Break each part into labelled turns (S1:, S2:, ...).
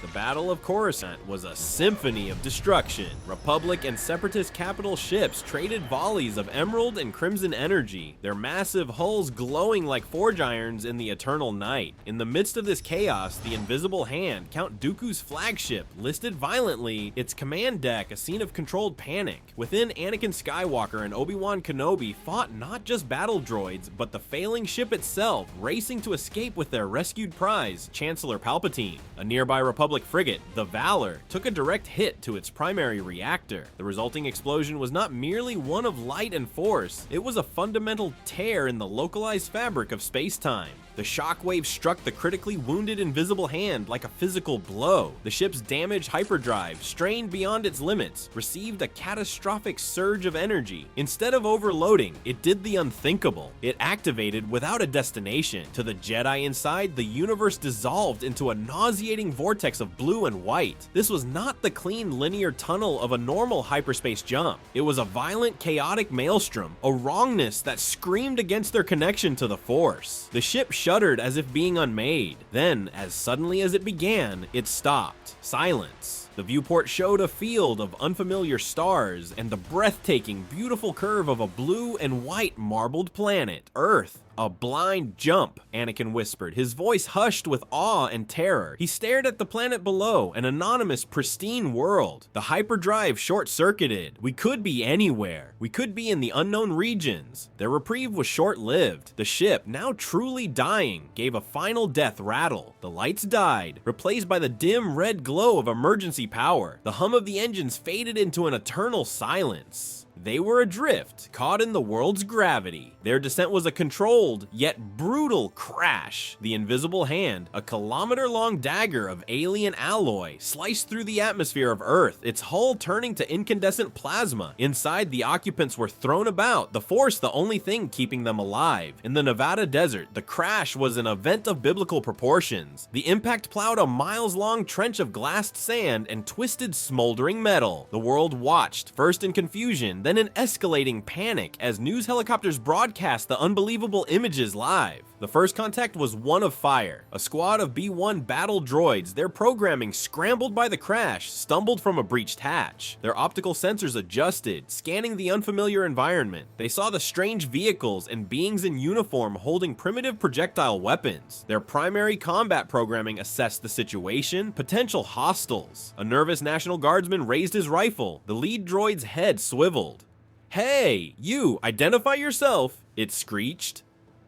S1: The Battle of Coruscant was a symphony of destruction. Republic and Separatist capital ships traded volleys of emerald and crimson energy, their massive hulls glowing like forge irons in the eternal night. In the midst of this chaos, the Invisible Hand, Count Dooku's flagship, listed violently, its command deck a scene of controlled panic. Within, Anakin Skywalker and Obi-Wan Kenobi fought not just battle droids, but the failing ship itself, racing to escape with their rescued prize, Chancellor Palpatine. A nearby Republic frigate, the Valor, took a direct hit to its primary reactor. The resulting explosion was not merely one of light and force, it was a fundamental tear in the localized fabric of space-time. The shockwave struck the critically wounded Invisible Hand like a physical blow. The ship's damaged hyperdrive, strained beyond its limits, received a catastrophic surge of energy. Instead of overloading, it did the unthinkable. It activated without a destination. To the Jedi inside, the universe dissolved into a nauseating vortex of blue and white. This was not the clean linear tunnel of a normal hyperspace jump. It was a violent, chaotic maelstrom, a wrongness that screamed against their connection to the Force. The ship shuddered as if being unmade. Then, as suddenly as it began, it stopped. Silence. The viewport showed a field of unfamiliar stars and the breathtaking, beautiful curve of a blue and white marbled planet, Earth. A blind jump, Anakin whispered, his voice hushed with awe and terror. He stared at the planet below, an anonymous, pristine world. The hyperdrive short-circuited. We could be anywhere. We could be in the unknown regions. Their reprieve was short-lived. The ship, now truly dying, gave a final death rattle. The lights died, replaced by the dim red glow of emergency power. The hum of the engines faded into an eternal silence. They were adrift, caught in the world's gravity. Their descent was a controlled, yet brutal crash. The Invisible Hand, a kilometer-long dagger of alien alloy, sliced through the atmosphere of Earth, its hull turning to incandescent plasma. Inside, the occupants were thrown about, the Force the only thing keeping them alive. In the Nevada desert, the crash was an event of biblical proportions. The impact plowed a miles-long trench of glassed sand and twisted, smoldering metal. The world watched, first in confusion, then in escalating panic as news helicopters broadcast the unbelievable images live. The first contact was one of fire. A squad of B-1 battle droids, their programming scrambled by the crash, stumbled from a breached hatch. Their optical sensors adjusted, scanning the unfamiliar environment. They saw the strange vehicles and beings in uniform holding primitive projectile weapons. Their primary combat programming assessed the situation, potential hostiles. A nervous National Guardsman raised his rifle. The lead droid's head swiveled. "Hey, you, identify yourself," it screeched.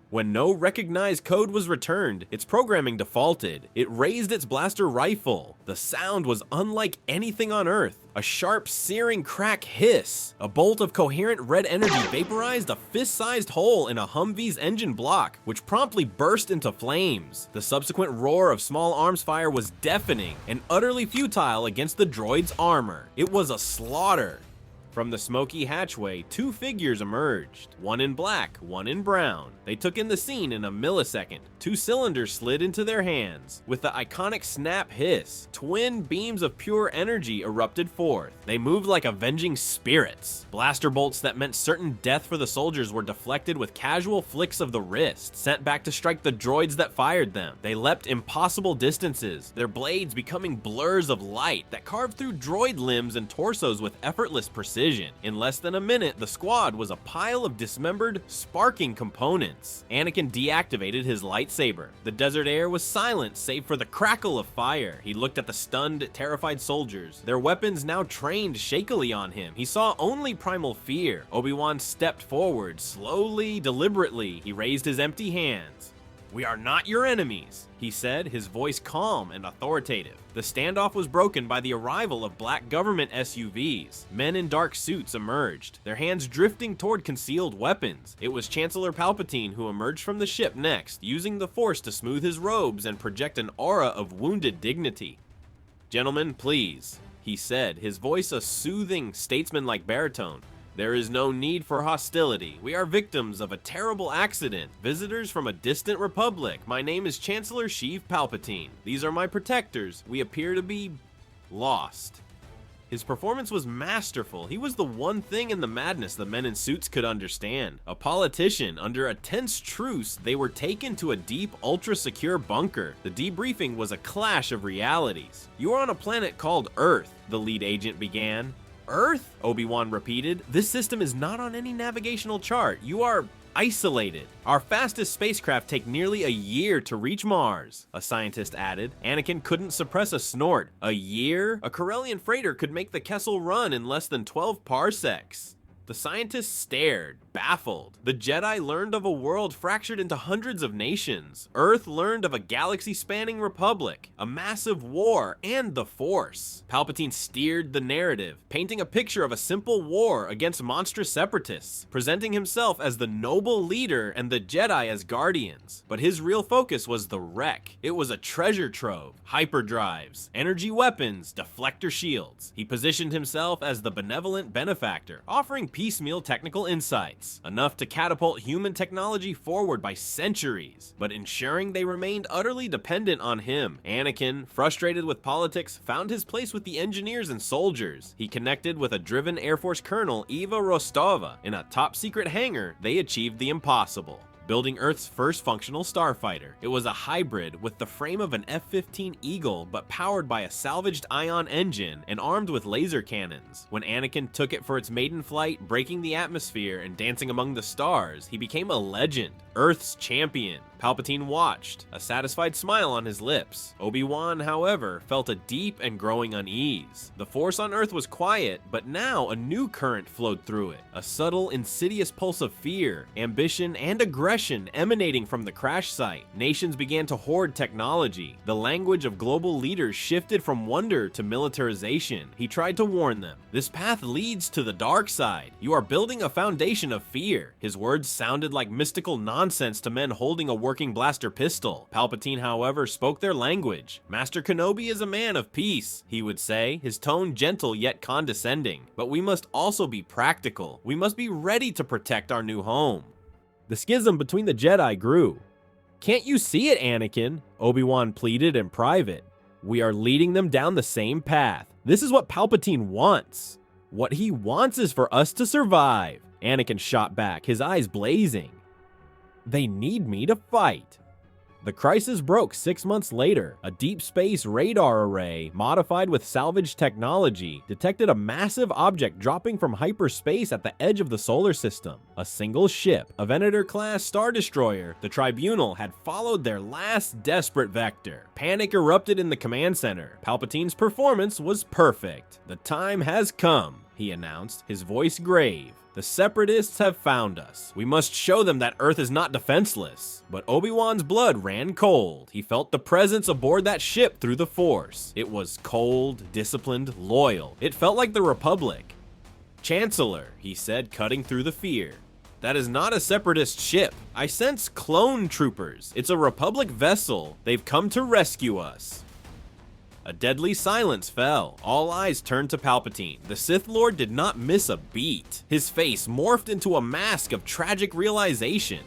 S1: When no recognized code was returned, its programming defaulted. It raised its blaster rifle. The sound was unlike anything on Earth. A sharp, searing crack hiss. A bolt of coherent red energy vaporized a fist-sized hole in a Humvee's engine block, which promptly burst into flames. The subsequent roar of small arms fire was deafening and utterly futile against the droid's armor. It was a slaughter. From the smoky hatchway, two figures emerged, one in black, one in brown. They took in the scene in a millisecond. Two cylinders slid into their hands. With the iconic snap hiss, twin beams of pure energy erupted forth. They moved like avenging spirits. Blaster bolts that meant certain death for the soldiers were deflected with casual flicks of the wrist, sent back to strike the droids that fired them. They leapt impossible distances, their blades becoming blurs of light that carved through droid limbs and torsos with effortless precision. In less than a minute, the squad was a pile of dismembered, sparking components. Anakin deactivated his lightsaber. The desert air was silent save for the crackle of fire. He looked at the stunned, terrified soldiers, their weapons now trained shakily on him. He saw only primal fear. Obi-Wan stepped forward, slowly, deliberately. He raised his empty hands. "We are not your enemies," he said, his voice calm and authoritative. The standoff was broken by the arrival of black government SUVs. Men in dark suits emerged, their hands drifting toward concealed weapons. It was Chancellor Palpatine who emerged from the ship next, using the Force to smooth his robes and project an aura of wounded dignity. "Gentlemen, please," he said, his voice a soothing, statesman-like baritone. "There is no need for hostility. We are victims of a terrible accident, visitors from a distant republic. My name is Chancellor Sheev Palpatine. These are my protectors. We appear to be lost." His performance was masterful. He was the one thing in the madness the men in suits could understand. A politician. Under a tense truce, they were taken to a deep, ultra-secure bunker. The debriefing was a clash of realities. "You are on a planet called Earth," the lead agent began. "Earth?" Obi-Wan repeated. "This system is not on any navigational chart. You are isolated. Our fastest spacecraft take nearly a year to reach Mars," a scientist added. Anakin couldn't suppress a snort. A year? A Corellian freighter could make the Kessel Run in less than 12 parsecs. The scientists stared, baffled. The Jedi learned of a world fractured into hundreds of nations. Earth learned of a galaxy-spanning republic, a massive war, and the Force. Palpatine steered the narrative, painting a picture of a simple war against monstrous separatists, presenting himself as the noble leader and the Jedi as guardians. But his real focus was the wreck. It was a treasure trove, hyperdrives, energy weapons, deflector shields. He positioned himself as the benevolent benefactor, offering piecemeal technical insights, enough to catapult human technology forward by centuries, but ensuring they remained utterly dependent on him. Anakin, frustrated with politics, found his place with the engineers and soldiers. He connected with a driven Air Force Colonel, Eva Rostova. In a top-secret hangar, they achieved the impossible, building Earth's first functional starfighter. It was a hybrid with the frame of an F-15 Eagle, but powered by a salvaged ion engine and armed with laser cannons. When Anakin took it for its maiden flight, breaking the atmosphere and dancing among the stars, he became a legend, Earth's champion. Palpatine watched, a satisfied smile on his lips. Obi-Wan, however, felt a deep and growing unease. The Force on Earth was quiet, but now a new current flowed through it. A subtle, insidious pulse of fear, ambition, and aggression emanating from the crash site. Nations began to hoard technology. The language of global leaders shifted from wonder to militarization. He tried to warn them. "This path leads to the dark side. You are building a foundation of fear." His words sounded like mystical nonsense to men holding a working blaster pistol. Palpatine, however, spoke their language. "Master Kenobi is a man of peace," he would say, his tone gentle yet condescending. "But we must also be practical. We must be ready to protect our new home." The schism between the Jedi grew. "Can't you see it, Anakin?" Obi-Wan pleaded in private. "We are leading them down the same path. This is what Palpatine wants. What he wants is for us to survive." Anakin shot back, his eyes blazing. "They need me to fight." The crisis broke 6 months later. A deep space radar array, modified with salvaged technology, detected a massive object dropping from hyperspace at the edge of the solar system. A single ship, a Venator-class Star Destroyer, the Tribunal had followed their last desperate vector. Panic erupted in the command center. Palpatine's performance was perfect. "The time has come," he announced, his voice grave. "The Separatists have found us. We must show them that Earth is not defenseless." But Obi-Wan's blood ran cold. He felt the presence aboard that ship through the Force. It was cold, disciplined, loyal. It felt like the Republic. "Chancellor," he said, cutting through the fear, "that is not a Separatist ship. I sense clone troopers. It's a Republic vessel. They've come to rescue us." A deadly silence fell. All eyes turned to Palpatine. The Sith Lord did not miss a beat. His face morphed into a mask of tragic realization.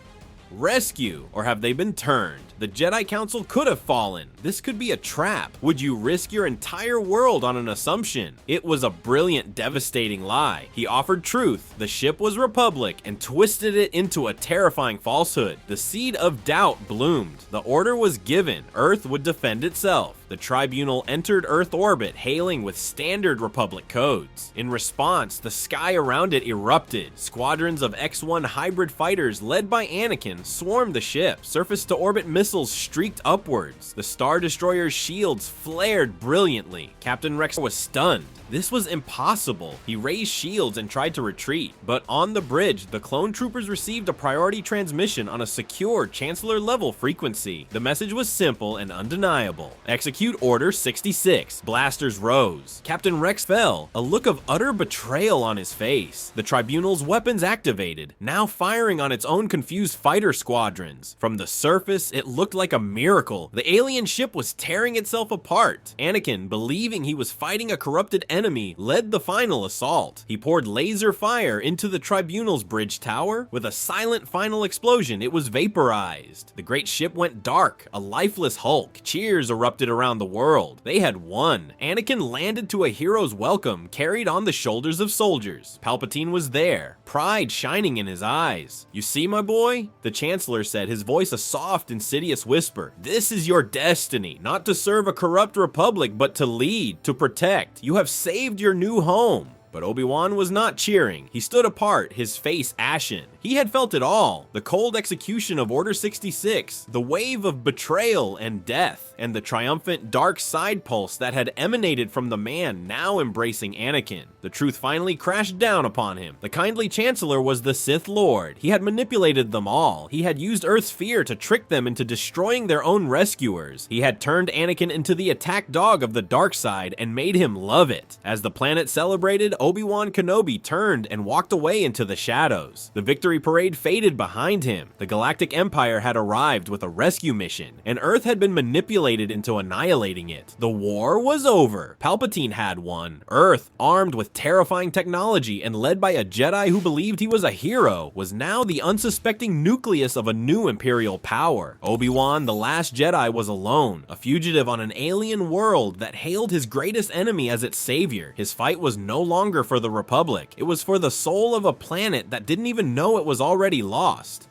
S1: Rescue, or have they been turned? The Jedi Council could have fallen. This could be a trap. Would you risk your entire world on an assumption? It was a brilliant, devastating lie. He offered truth. The ship was Republic, and twisted it into a terrifying falsehood. The seed of doubt bloomed. The order was given. Earth would defend itself. The Tribunal entered Earth orbit, hailing with standard Republic codes. In response, the sky around it erupted. Squadrons of X-1 hybrid fighters led by Anakin swarmed the ship. Surface-to-orbit missiles streaked upwards. The Star Destroyer's shields flared brilliantly. Captain Rex was stunned. This was impossible. He raised shields and tried to retreat. But on the bridge, the clone troopers received a priority transmission on a secure Chancellor-level frequency. The message was simple and undeniable. Execute Order 66. Blasters rose. Captain Rex fell, a look of utter betrayal on his face. The Tribunal's weapons activated, now firing on its own confused fighter squadrons. From the surface, it looked like a miracle. The alien ship was tearing itself apart. Anakin, believing he was fighting a corrupted enemy, led the final assault. He poured laser fire into the Tribunal's bridge tower. With a silent final explosion, it was vaporized. The great ship went dark, a lifeless hulk. Cheers erupted around around the world. They had won. Anakin landed to a hero's welcome carried on the shoulders of soldiers. Palpatine was there, pride shining in his eyes. "You see, my boy?" the Chancellor said, his voice a soft, insidious whisper. "This is your destiny, not to serve a corrupt republic, but to lead, to protect. You have saved your new home." But Obi-Wan was not cheering. He stood apart, his face ashen. He had felt it all. The cold execution of Order 66, the wave of betrayal and death, and the triumphant dark side pulse that had emanated from the man now embracing Anakin. The truth finally crashed down upon him. The kindly Chancellor was the Sith Lord. He had manipulated them all. He had used Earth's fear to trick them into destroying their own rescuers. He had turned Anakin into the attack dog of the dark side and made him love it. As the planet celebrated, Obi-Wan Kenobi turned and walked away into the shadows. The victory parade faded behind him. The Galactic Empire had arrived with a rescue mission, and Earth had been manipulated into annihilating it. The war was over. Palpatine had won. Earth, armed with terrifying technology and led by a Jedi who believed he was a hero, was now the unsuspecting nucleus of a new Imperial power. Obi-Wan, the last Jedi, was alone, a fugitive on an alien world that hailed his greatest enemy as its savior. His fight was no longer for the Republic. It was for the soul of a planet that didn't even know it was already lost.